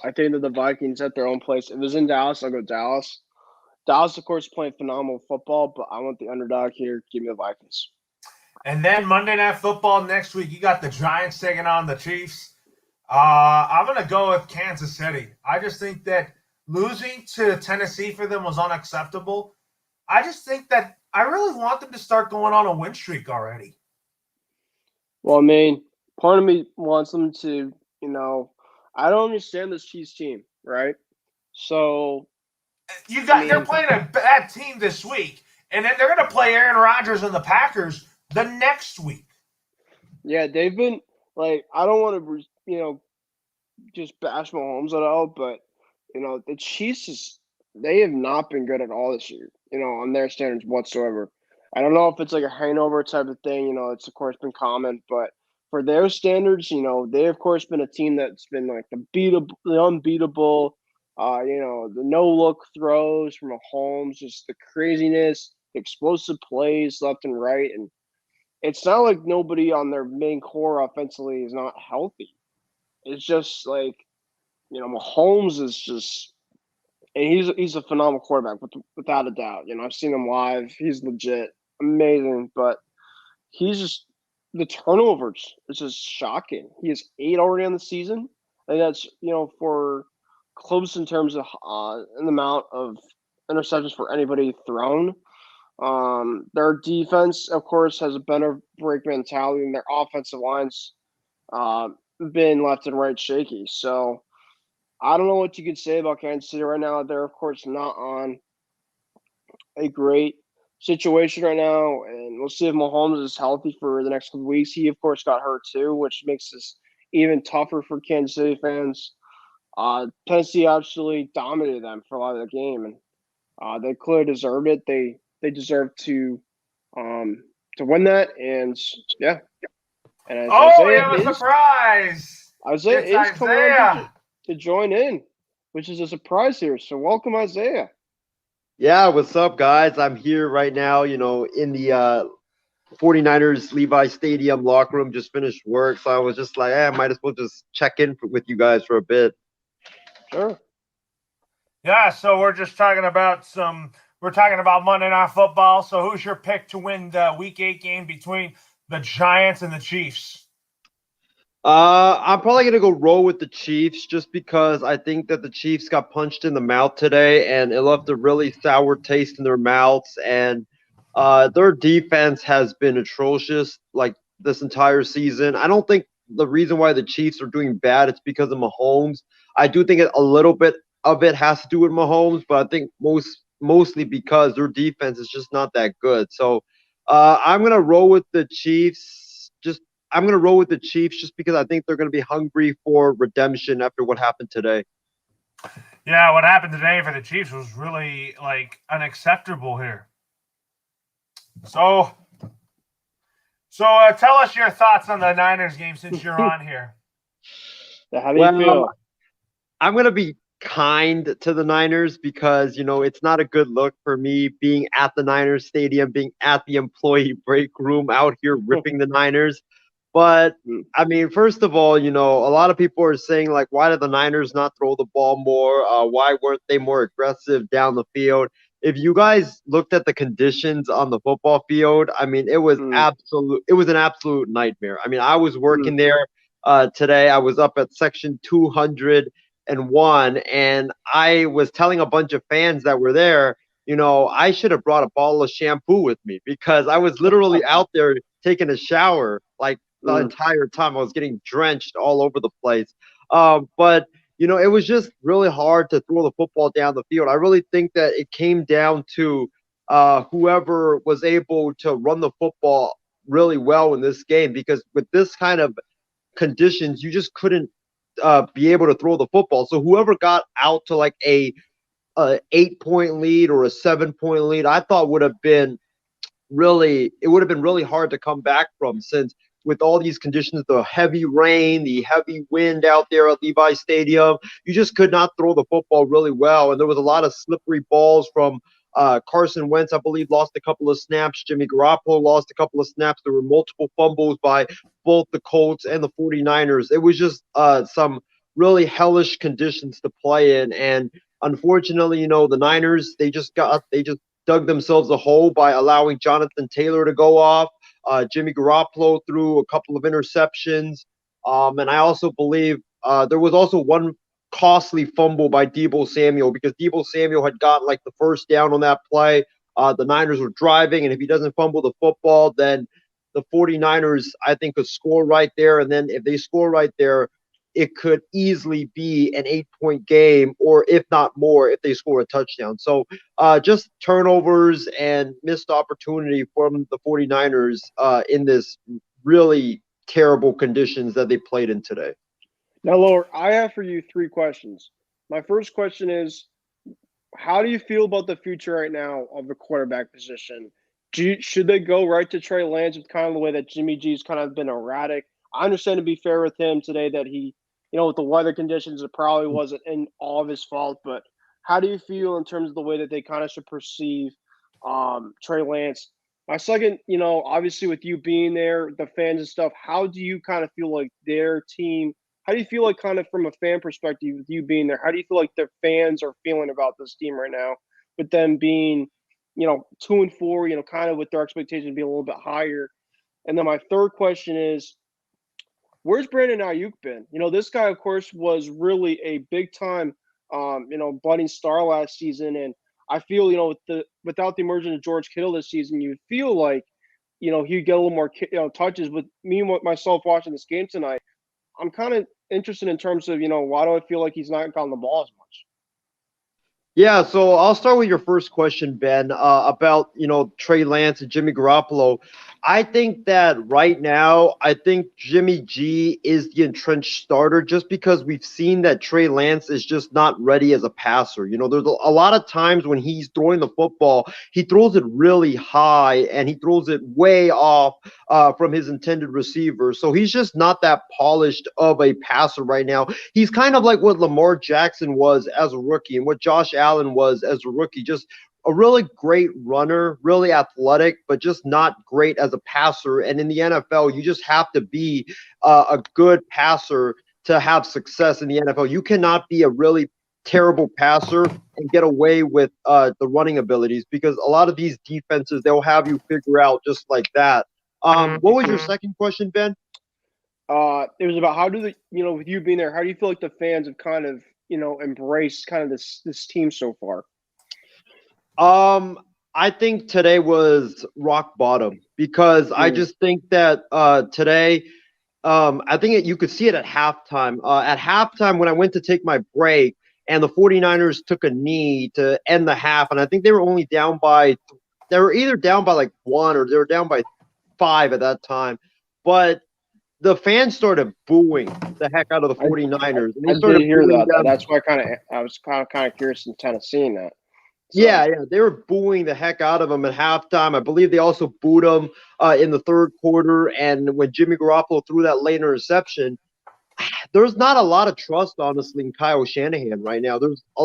I think that the Vikings at their own place. If it was in Dallas, I'll go Dallas. Dallas, of course, playing phenomenal football, but I want the underdog here. Give me the Vikings. And then Monday Night Football next week, you got the Giants taking on the Chiefs. I'm going to go with Kansas City. I just think that losing to Tennessee for them was unacceptable. I just think that I really want them to start going on a win streak already. Well, part of me wants them to, I don't understand this Chiefs team, right? So they're playing a bad team this week, and then they're going to play Aaron Rodgers and the Packers the next week. Yeah, they've been I don't want to, just bash Mahomes at all, but the Chiefs they have not been good at all this year, on their standards whatsoever. I don't know if it's like a hangover type of thing, it's of course been common, but for their standards, they of course been a team that's been like the unbeatable, the no-look throws from Mahomes, just the craziness, the explosive plays left and right, and it's not like nobody on their main core offensively is not healthy. It's just like, Mahomes is just and he's a phenomenal quarterback without a doubt. I've seen him live. He's legit amazing, but he's just the turnovers is just shocking. He has 8 already on the season, and that's for close in terms of an amount of interceptions for anybody thrown. Their defense, of course, has a better break mentality, and their offensive lines uh, been left and right shaky. So I don't know what you could say about Kansas City right now. They're of course not on a great situation right now, and we'll see if Mahomes is healthy for the next couple weeks. He of course got hurt too, which makes this even tougher for Kansas City fans. Tennessee absolutely dominated them for a lot of the game, and they clearly deserved it. They deserve um, to win that, and yeah. And as Oh, we have a surprise. Isaiah It's is coming on Isaiah. to join in, which is a surprise here. So welcome, Isaiah. Yeah, what's up, guys? I'm here right now, in the 49ers Levi Stadium locker room, just finished work. So I was just like, I might as well just check in with you guys for a bit. Sure. Yeah, so we're talking about Monday Night Football. So who's your pick to win the Week 8 game between the Giants and the Chiefs? I'm probably gonna go roll with the Chiefs just because I think that the Chiefs got punched in the mouth today and it left a really sour taste in their mouths. And their defense has been atrocious like this entire season. I don't think the reason why the Chiefs are doing bad is because of Mahomes. I do think a little bit of it has to do with Mahomes, but I think mostly because their defense is just not that good. So I'm gonna roll with the Chiefs. I'm going to roll with the Chiefs just because I think they're going to be hungry for redemption after what happened today. Yeah, what happened today for the Chiefs was really unacceptable here. So tell us your thoughts on the Niners game since you're on here. How do you feel? I'm going to be kind to the Niners because, it's not a good look for me being at the Niners stadium, being at the employee break room out here ripping the Niners. But I mean, first of all, a lot of people are saying like, why did the Niners not throw the ball more? Why weren't they more aggressive down the field? If you guys looked at the conditions on the football field, I mean, it was an absolute nightmare. I mean, I was working there today. I was up at section 201, and I was telling a bunch of fans that were there, I should have brought a bottle of shampoo with me because I was literally out there taking a shower like the entire time. I was getting drenched all over the place. But it was just really hard to throw the football down the field. I really think that it came down to whoever was able to run the football really well in this game, because with this kind of conditions, you just couldn't be able to throw the football. So whoever got out to like a 8-point lead or a 7-point lead, I thought would have been really hard to come back from, since with all these conditions, the heavy rain, the heavy wind out there at Levi Stadium, you just could not throw the football really well. And there was a lot of slippery balls from Carson Wentz, I believe, lost a couple of snaps. Jimmy Garoppolo lost a couple of snaps. There were multiple fumbles by both the Colts and the 49ers. It was just some really hellish conditions to play in. And unfortunately, the Niners, they just dug themselves a hole by allowing Jonathan Taylor to go off. Jimmy Garoppolo threw a couple of interceptions. And I also believe there was also one costly fumble by Deebo Samuel, because Deebo Samuel had gotten like the first down on that play. The Niners were driving, and if he doesn't fumble the football, then the 49ers, I think, could score right there. And then if they score right there, it could easily be an 8-point game, or if not more, if they score a touchdown. So just turnovers and missed opportunity from the 49ers in this really terrible conditions that they played in today. Now, Lord, I have for you 3 questions. My first question is, how do you feel about the future right now of the quarterback position? Should they go right to Trey Lance with kind of the way that Jimmy G's kind of been erratic? I understand, to be fair with him today, that he, with the weather conditions, it probably wasn't in all of his fault. But how do you feel in terms of the way that they kind of should perceive Trey Lance? My second, obviously with you being there, the fans and stuff, how do you kind of feel like their team how do you feel like kind of from a fan perspective with you being there? How do you feel like the fans are feeling about this team right now with them being, 2-4, kind of with their expectations being a little bit higher? And then my third question is, where's Brandon Ayuk been? This guy, of course, was really a big time, budding star last season, and I feel, without the emergence of George Kittle this season, you feel like, he'd get a little more, touches. With me, myself watching this game tonight, I'm kind of interested in terms of, why do I feel like he's not gotten the ball as much? Yeah, so I'll start with your first question, Ben, about Trey Lance and Jimmy Garoppolo. I think that right now, I think Jimmy G is the entrenched starter just because we've seen that Trey Lance is just not ready as a passer. There's a lot of times when he's throwing the football, he throws it really high and he throws it way off from his intended receiver. So he's just not that polished of a passer right now. He's kind of like what Lamar Jackson was as a rookie and what Josh Allen was as a rookie. Just a really great runner, really athletic, but just not great as a passer. And in the NFL, you just have to be a good passer to have success in the NFL. You cannot be a really terrible passer and get away with the running abilities because a lot of these defenses, they'll have you figure out just like that. What was your second question, Ben? It was about how do with you being there, how do you feel like the fans have kind of, embraced kind of this team so far? I think today was rock bottom because I just think that today, I think you could see it at halftime. At halftime, when I went to take my break, and the 49ers took a knee to end the half, and I think they were only down by, they were either down by like 1 or they were down by 5 at that time. But the fans started booing the heck out of the 49ers. I did hear that. That's why I was kind of curious in kind of seeing that. So. Yeah, they were booing the heck out of him at halftime. I believe they also booed him in the third quarter. And when Jimmy Garoppolo threw that late interception, there's not a lot of trust, honestly, in Kyle Shanahan right now.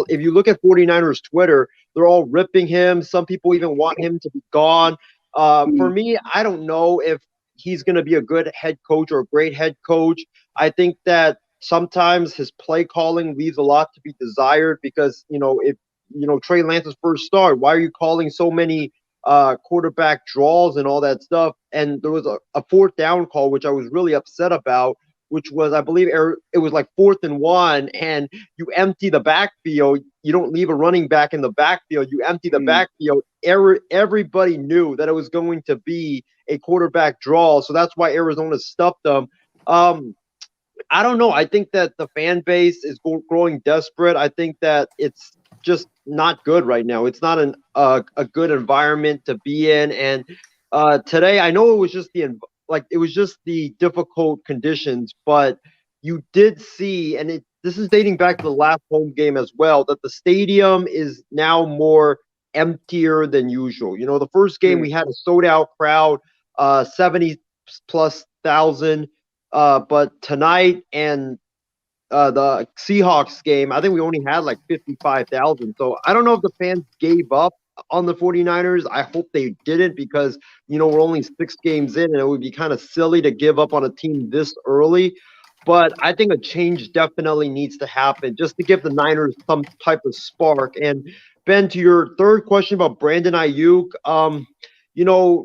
If you look at 49ers Twitter, they're all ripping him. Some people even want him to be gone. For me, I don't know if he's going to be a good head coach or a great head coach. I think that sometimes his play calling leaves a lot to be desired because, if Trey Lance's first start, why are you calling so many quarterback draws and all that stuff? And there was a fourth down call, which I was really upset about, which was, I believe it was like 4th and 1, and you empty the backfield. You don't leave a running back in the backfield. You empty the backfield. Everybody knew that it was going to be a quarterback draw, so that's why Arizona stuffed them. I don't know. I think that the fan base is growing desperate. I think that it's just not good right now. It's not a good environment to be in. And today, I know it was just the difficult conditions, but you did see, and this is dating back to the last home game as well, that the stadium is now more emptier than usual. The first game we had a sold out crowd, 70 plus thousand, but tonight and the Seahawks game, I think we only had like 55,000. So I don't know if the fans gave up on the 49ers. I hope they didn't because, we're only 6 games in and it would be kind of silly to give up on a team this early. But I think a change definitely needs to happen just to give the Niners some type of spark. And Ben, to your third question about Brandon Ayuk,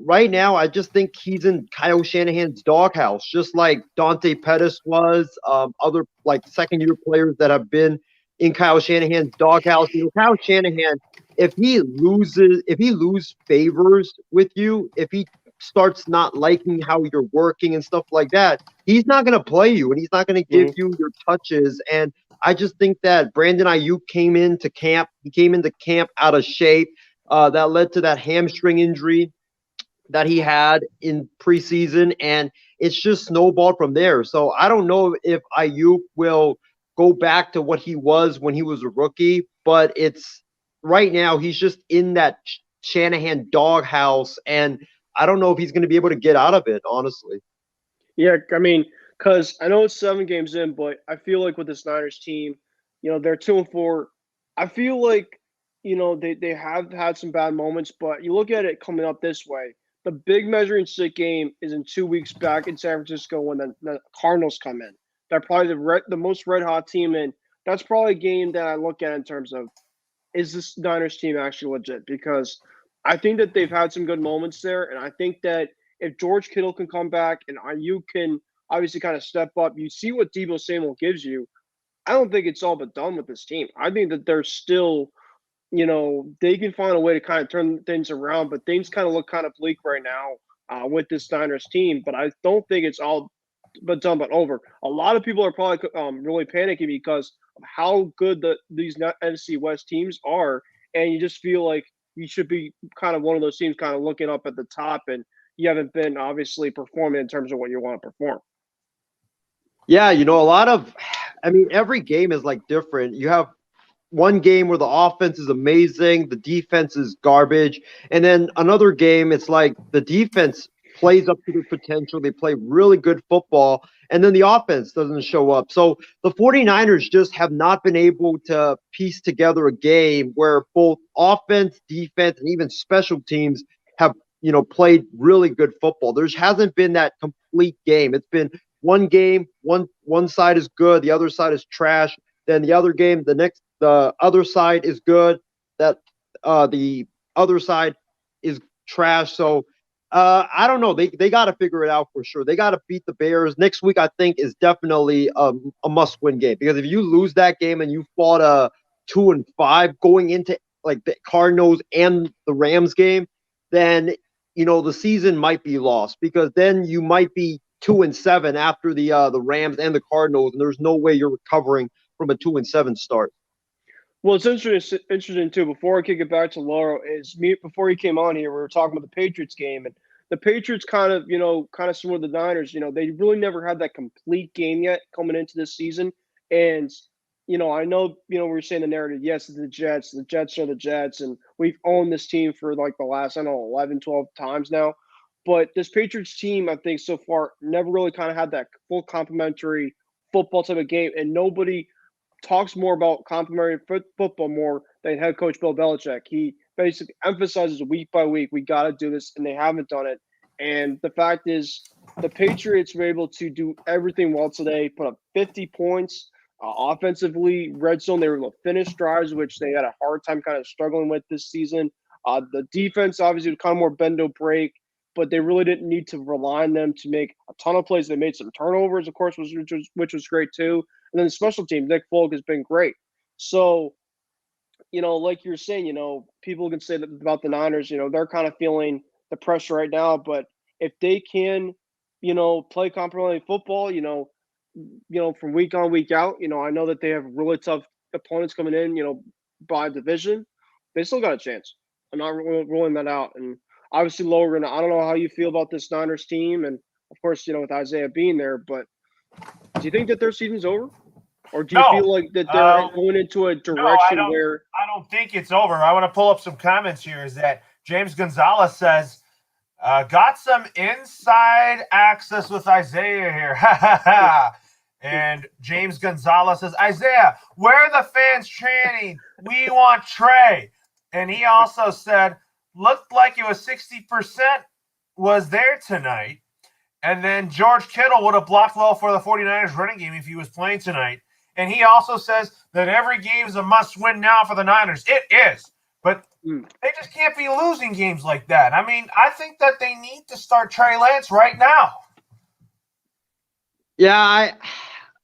right now I just think he's in Kyle Shanahan's doghouse, just like Dante Pettis was, other like second-year players that have been in Kyle Shanahan's doghouse. Kyle Shanahan, if he loses favors with you, if he starts not liking how you're working and stuff like that, he's not going to play you and he's not going to give you your touches. And I just think that Brandon Ayuk came into camp out of shape. That led to that hamstring injury that he had in preseason, and it's just snowballed from there. So I don't know if Ayuk will go back to what he was when he was a rookie, but it's right now he's just in that Shanahan doghouse, and I don't know if he's going to be able to get out of it, honestly. Yeah, I mean, because I know it's 7 games in, but I feel like with this Niners team, they're 2-4. I feel like, they have had some bad moments, but you look at it coming up this way. The big measuring stick game is in 2 weeks back in San Francisco when the Cardinals come in. They're probably the most red hot team, and that's probably a game that I look at in terms of, is this Niners team actually legit? Because I think that they've had some good moments there, and I think that if George Kittle can come back and you can obviously kind of step up, you see what Deebo Samuel gives you. I don't think it's all but done with this team. I think that they're still, they can find a way to kind of turn things around, but things kind of look kind of bleak right now with this Niners team. But I don't think it's all but done but over. A lot of people are probably really panicking because of how good these NFC West teams are, and you just feel like you should be kind of one of those teams kind of looking up at the top, and you haven't been obviously performing in terms of what you want to perform. Yeah, every game is like different. You have one game where the offense is amazing, the defense is garbage, and then another game, it's like the defense plays up to their potential. They play really good football, and then the offense doesn't show up. So the 49ers just have not been able to piece together a game where both offense, defense, and even special teams have, played really good football. There hasn't been that complete game. It's been one game, one side is good, the other side is trash. Then the other game, the other side is good. The other side is trash. So I don't know. They got to figure it out for sure. They got to beat the Bears next week. I think is definitely a must-win game, because if you lose that game and you fought a 2-5 going into like the Cardinals and the Rams game, then the season might be lost, because then you might be 2-7 after the Rams and the Cardinals, and there's no way you're recovering from a 2-7 start. Well, it's interesting too. Before I kick it back to Lauro, before he came on here, we were talking about the Patriots game, and the Patriots kind of similar to the Niners. They really never had that complete game yet coming into this season, and I know we're saying the narrative. Yes, it's the Jets. The Jets are the Jets, and we've owned this team for like the last 11, 12 times now. But this Patriots team, I think so far, never really kind of had that full complementary football type of game, and nobody talks more about complementary football more than head coach Bill Belichick. He basically emphasizes week by week, we got to do this, and they haven't done it. And the fact is, the Patriots were able to do everything well today, put up 50 points offensively, red zone. They were able to finish drives, which they had a hard time kind of struggling with this season. The defense, obviously, was kind of more bend or break, but they really didn't need to rely on them to make a ton of plays. They made some turnovers, of course, which was great too. And then the special team, Nick Folk has been great. So, like you're saying, people can say that about the Niners, they're kind of feeling the pressure right now. But if they can, play complementary football, from week on, week out, I know that they have really tough opponents coming in, by division. They still got a chance. I'm not ruling that out. And obviously, Logan, I don't know how you feel about this Niners team. And, of course, with Isaiah being there. But do you think that their season's over? Or do you feel like that they're going into a direction where – I don't think it's over. I want to pull up some comments here. Is that James Gonzalez says, got some inside access with Isaiah here. And James Gonzalez says, Isaiah, where are the fans chanting? We want Trey. And he also said, looked like it was 60% was there tonight. And then George Kittle would have blocked well for the 49ers running game if he was playing tonight. And he also says that every game is a must-win now for the Niners. It is. But they just can't be losing games like that. I mean, I think that they need to start Trey Lance right now. Yeah,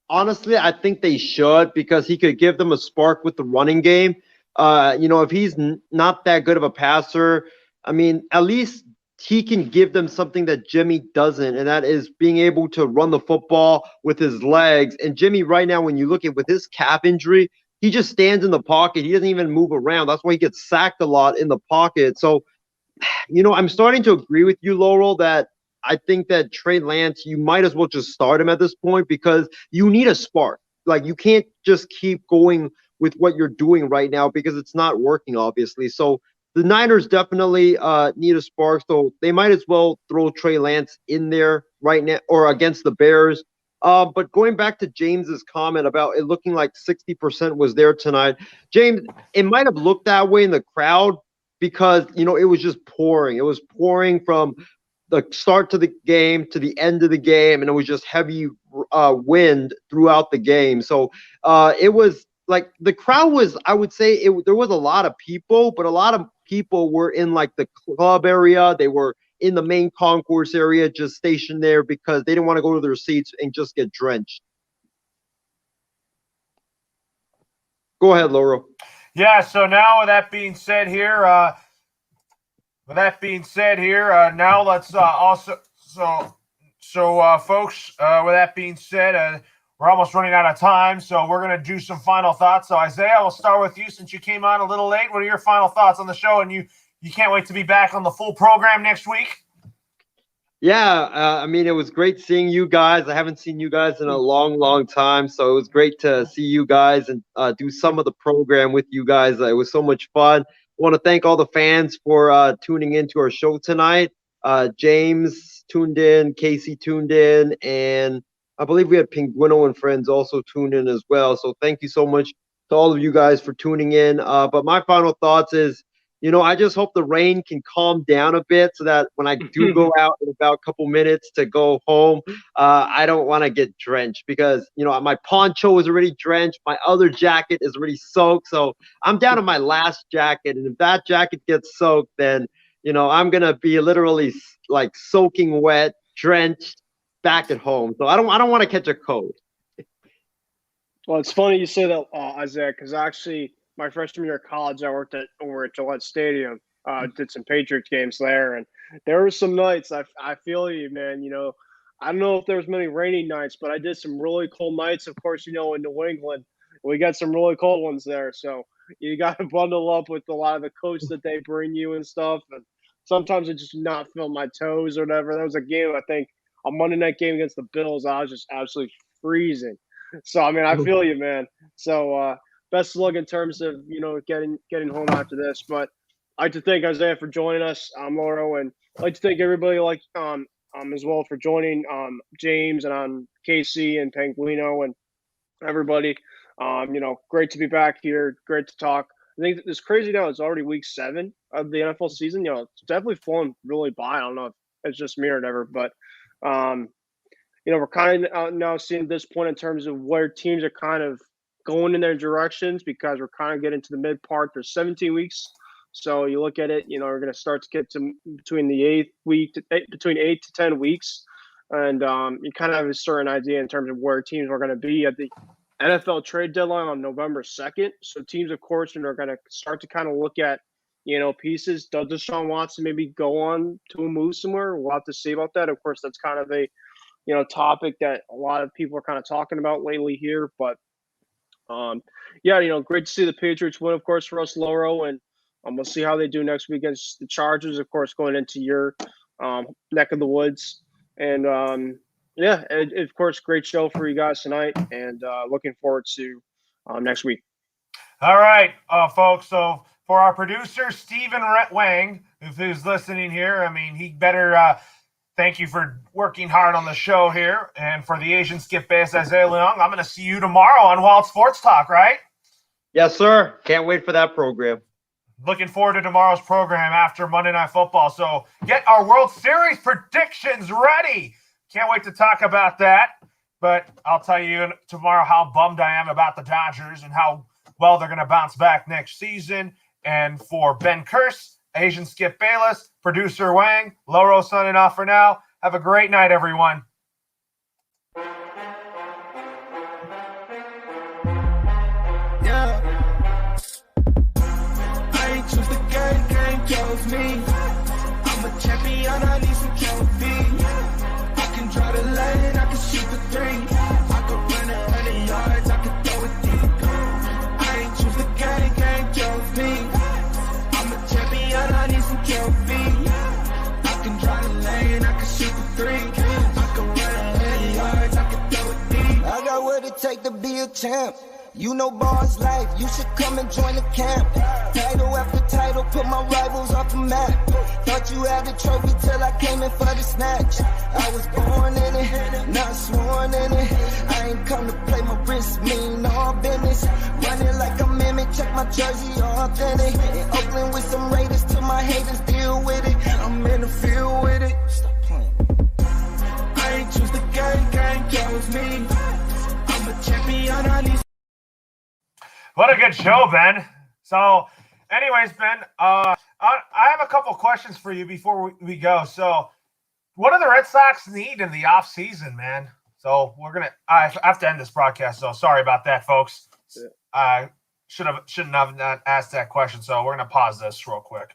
honestly, I think they should, because he could give them a spark with the running game. If he's not that good of a passer, I mean, at least he can give them something that Jimmy doesn't, and that is being able to run the football with his legs. And Jimmy right now, when you look at with his calf injury, he just stands in the pocket. He doesn't even move around. That's why he gets sacked a lot in the pocket. So, I'm starting to agree with you, Laurel, that I think that Trey Lance, you might as well just start him at this point, because you need a spark. Like, you can't just keep going with what you're doing right now, because it's not working, obviously. So the Niners definitely need a spark, so they might as well throw Trey Lance in there right now, or against the Bears. But going back to James's comment about it looking like 60% was there tonight, James, it might have looked that way in the crowd because, it was just pouring. It was pouring from the start to the game to the end of the game, and it was just heavy wind throughout the game. So it was like the crowd was, I would say, there was a lot of people, but a lot of people were in like the club area. They were in the main concourse area, just stationed there because they didn't want to go to their seats and just get drenched. Go ahead, Lauro. Yeah, so now with that being said here, now let's folks, with that being said, we're almost running out of time, so we're going to do some final thoughts. So Isaiah, we'll start with you since you came on a little late. What are your final thoughts on the show? And you can't wait to be back on the full program next week? Yeah, I mean, it was great seeing you guys. I haven't seen you guys in a long, long time, so it was great to see you guys and do some of the program with you guys. It was so much fun. I want to thank all the fans for tuning into our show tonight. James tuned in, Casey tuned in, and I believe we had Pinguino and friends also tuned in as well. So thank you so much to all of you guys for tuning in. But my final thoughts is, I just hope the rain can calm down a bit so that when I do go out in about a couple minutes to go home, I don't want to get drenched because, my poncho is already drenched. My other jacket is already soaked. So I'm down to my last jacket. And if that jacket gets soaked, then, I'm going to be literally like soaking wet, drenched back at home. So I don't want to catch a cold. Well, it's funny you say that, Isaiah, because actually my freshman year of college, I worked over at Gillette Stadium, did some Patriots games there, and there were some nights. I feel you, man. I don't know if there was many rainy nights, but I did some really cold nights. Of course, in New England, we got some really cold ones there. So you got to bundle up with a lot of the coats that they bring you and stuff. And sometimes I just not feel my toes or whatever. There was a game, I think, a Monday night game against the Bills. I was just absolutely freezing. So, I mean, I feel you, man. So, best of luck in terms of, getting home after this. But I'd like to thank Isaiah for joining us. I'm Lauro, and I'd like to thank everybody as well for joining James and Casey and Pinguino and everybody. Great to be back here. Great to talk. I think it's crazy now. It's already week 7 of the NFL season. It's definitely flown really by. I don't know if it's just me or whatever, but we're kind of now seeing this point in terms of where teams are kind of going in their directions because we're kind of getting to the mid part. There's 17 weeks. So you look at it, we're going to start to get to between 8 to 10 weeks. And you kind of have a certain idea in terms of where teams are going to be at the NFL trade deadline on November 2nd. So teams, of course, are going to start to kind of look at, pieces. Does Deshaun Watson maybe go on to a move somewhere? We'll have to see about that. Of course, that's kind of a, topic that a lot of people are kind of talking about lately here. But, great to see the Patriots win, of course, for us, Lauro. And we'll see how they do next week against the Chargers, of course, going into your neck of the woods. And, of course, great show for you guys tonight. And looking forward to next week. All right, folks. So for our producer, Stephen Wang, who's listening here, I mean, he better thank you for working hard on the show here. And for the Asian skip base, Isaiah Leong, I'm going to see you tomorrow on Wild Sports Talk, right? Yes, sir. Can't wait for that program. Looking forward to tomorrow's program after Monday Night Football. So get our World Series predictions ready. Can't wait to talk about that. But I'll tell you tomorrow how bummed I am about the Dodgers and how well they're going to bounce back next season. And for Ben Kurse, Asian Skip Bayless, producer Wang, Lauro signing off for now. Have a great night, everyone. Chose me. I'm a champion, I need some trophies. I can draw the lane, I can shoot the 3. I can run 100 yards, I can throw it deep. I ain't choose the game chose me. I'm a champion, I need some trophies. I can draw the lane, I can shoot the 3. I can run 100 yards, I can throw it deep. I got what it take to be a champ. Ball's life, you should come and join the camp. Title after title, put my rivals off the map. Thought you had the trophy till I came in for the snatch. I was born in it, not sworn in it. I ain't come to play, my wrist mean all business. Running like a mimic, check my jersey, authentic. In Oakland with some Raiders till my haters deal with it. I'm in the field with it. a champion, I need. What a good show, Ben. So, anyways, Ben, I have a couple questions for you before we go. So, what do the Red Sox need in the offseason, man? So, I have to end this broadcast, so sorry about that, folks. I shouldn't have not asked that question, so we're going to pause this real quick.